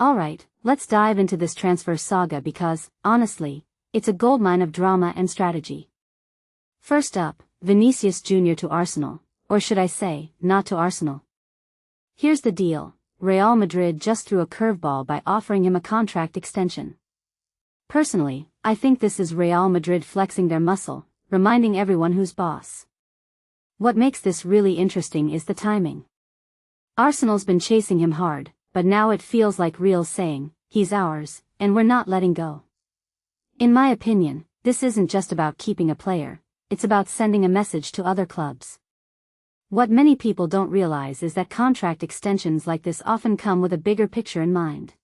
Alright, let's dive into this transfer saga because, honestly, it's a goldmine of drama and strategy. First up, Vinicius Jr. to Arsenal, or should I say, not to Arsenal. Here's the deal, Real Madrid just threw a curveball by offering him a contract extension. Personally, I think this is Real Madrid flexing their muscle, reminding everyone who's boss. What makes this really interesting is the timing. Arsenal's been chasing him hard, but now it feels like Real's saying, he's ours, and we're not letting go. In my opinion, this isn't just about keeping a player, it's about sending a message to other clubs. What many people don't realize is that contract extensions like this often come with a bigger picture in mind.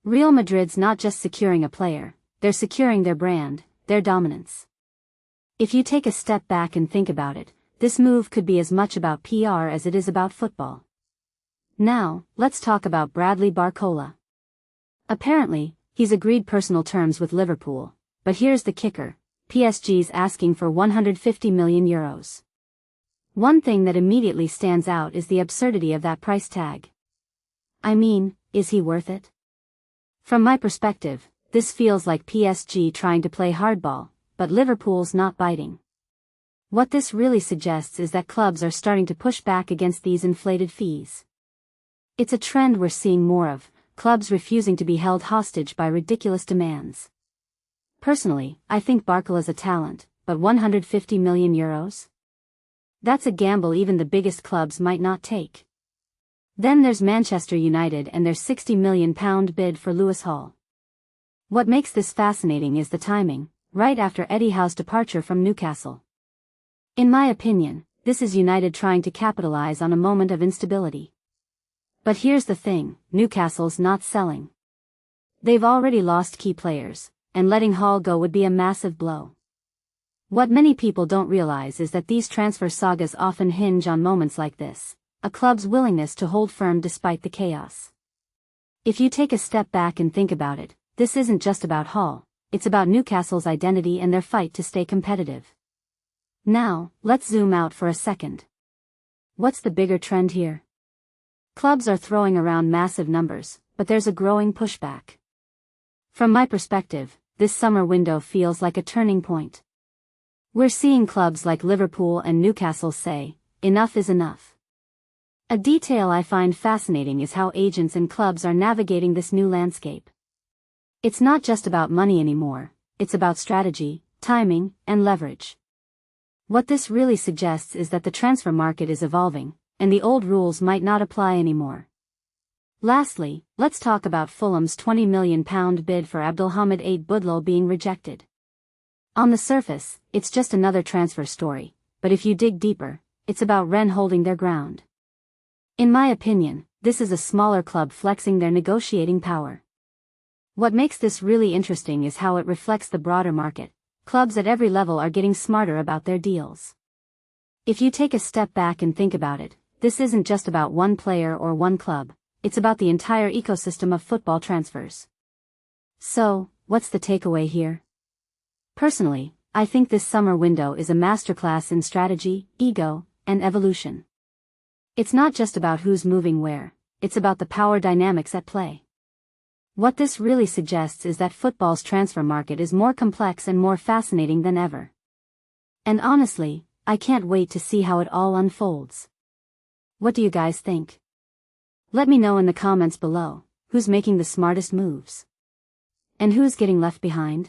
Real Madrid's not just securing a player, they're securing their brand, their dominance. If you take a step back and think about it, this move could be as much about PR as it is about football. Now, let's talk about Bradley Barcola. Apparently, he's agreed personal terms with Liverpool, but here's the kicker, PSG's asking for €150 million. One thing that immediately stands out is the absurdity of that price tag. I mean, is he worth it? From my perspective, this feels like PSG trying to play hardball, but Liverpool's not biting. What this really suggests is that clubs are starting to push back against these inflated fees. It's a trend we're seeing more of, clubs refusing to be held hostage by ridiculous demands. Personally, I think Barcola's a talent, but €150 million? That's a gamble even the biggest clubs might not take. Then there's Manchester United and their £60 million bid for Lewis Hall. What makes this fascinating is the timing, right after Eddie Howe's departure from Newcastle. In my opinion, this is United trying to capitalize on a moment of instability. But here's the thing, Newcastle's not selling. They've already lost key players, and letting Hall go would be a massive blow. What many people don't realize is that these transfer sagas often hinge on moments like this, a club's willingness to hold firm despite the chaos. If you take a step back and think about it, this isn't just about Hall, it's about Newcastle's identity and their fight to stay competitive. Now, let's zoom out for a second. What's the bigger trend here? Clubs are throwing around massive numbers, but there's a growing pushback. From my perspective, this summer window feels like a turning point. We're seeing clubs like Liverpool and Newcastle say, enough is enough. A detail I find fascinating is how agents and clubs are navigating this new landscape. It's not just about money anymore, it's about strategy, timing, and leverage. What this really suggests is that the transfer market is evolving, and the old rules might not apply anymore. Lastly, let's talk about Fulham's £20 million bid for Abdelhamid Boudlou being rejected. On the surface, it's just another transfer story, but if you dig deeper, it's about Rennes holding their ground. In my opinion, this is a smaller club flexing their negotiating power. What makes this really interesting is how it reflects the broader market. Clubs at every level are getting smarter about their deals. If you take a step back and think about it, this isn't just about one player or one club, it's about the entire ecosystem of football transfers. So, what's the takeaway here? Personally, I think this summer window is a masterclass in strategy, ego, and evolution. It's not just about who's moving where, it's about the power dynamics at play. What this really suggests is that football's transfer market is more complex and more fascinating than ever. And honestly, I can't wait to see how it all unfolds. What do you guys think? Let me know in the comments below, who's making the smartest moves? And who's getting left behind?